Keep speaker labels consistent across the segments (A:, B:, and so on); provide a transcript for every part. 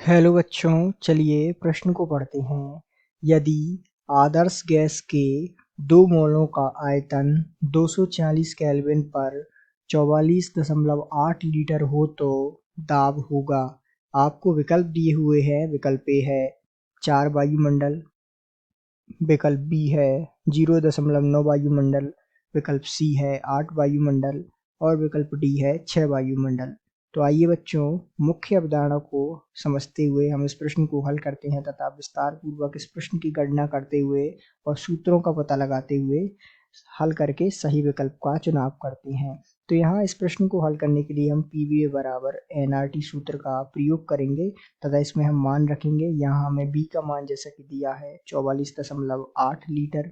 A: Hello बच्चों, चलिए प्रश्न को पढ़ते हैं। यदि आदर्श गैस के 2 मोलों का आयतन 240 केल्विन पर 44.8 लीटर हो तो दाब होगा। आपको विकल्प दिए हुए हैं। विकल्प ए है 4 वायुमंडल, विकल्प बी है 0.9 वायुमंडल, विकल्प सी है 8 वायुमंडल और विकल्प डी है 6 वायुमंडल। तो आइए बच्चों, मुख्य अवधारणा को समझते हुए हम इस प्रश्न को हल करते हैं तथा विस्तार पूर्वक इस प्रश्न की गणना करते हुए और सूत्रों का पता लगाते हुए हल करके सही विकल्प का चुनाव करते हैं। तो यहाँ इस प्रश्न को हल करने के लिए हम PVA बराबर NRT सूत्र का प्रयोग करेंगे तथा इसमें हम मान रखेंगे। यहाँ हमें B का मान जैसा कि दिया है 44.8 लीटर।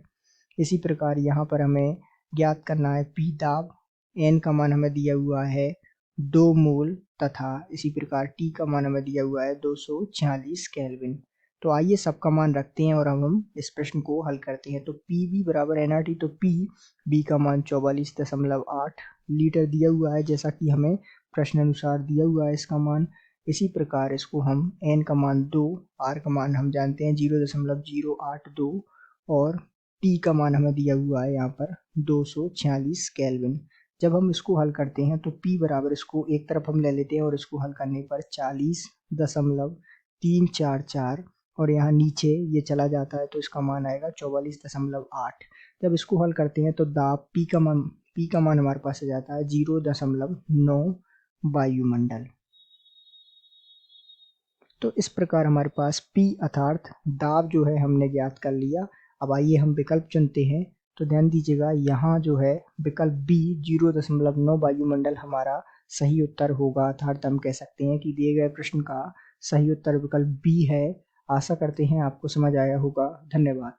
A: इसी प्रकार यहाँ पर हमें ज्ञात करना है P दाब, N का मान हमें दिया हुआ है 2 मोल तथा इसी प्रकार T का मान हमें दिया हुआ है 240 केल्विन। तो आइए सबका मान रखते हैं और हम इस प्रश्न को हल करते हैं। तो PV बराबर NRT, तो B का मान 44.8 लीटर दिया हुआ है जैसा कि हमें प्रश्न अनुसार दिया हुआ है इसका मान। इसी प्रकार इसको हम N का मान 2, R का मान हम जानते हैं 0.082 और T का मान हमें दिया हुआ है यहाँ पर 240 केल्विन। जब हम इसको हल करते हैं तो P बराबर इसको एक तरफ हम ले लेते हैं और इसको हल करने पर 40.344 और यहाँ नीचे ये चला जाता है तो इसका मान आएगा 44.8। जब इसको हल करते हैं तो दाब P का मान हमारे पास आ जाता है 0.9 वायुमंडल। तो इस प्रकार हमारे पास P अर्थात दाब जो है हमने ज्ञात कर लिया। अब आइए हम विकल्प चुनते हैं। तो ध्यान दीजिएगा, यहाँ जो है विकल्प B 0.9 वायुमंडल हमारा सही उत्तर होगा। अर्थात हम कह सकते हैं कि दिए गए प्रश्न का सही उत्तर विकल्प B है। आशा करते हैं आपको समझ आया होगा। धन्यवाद।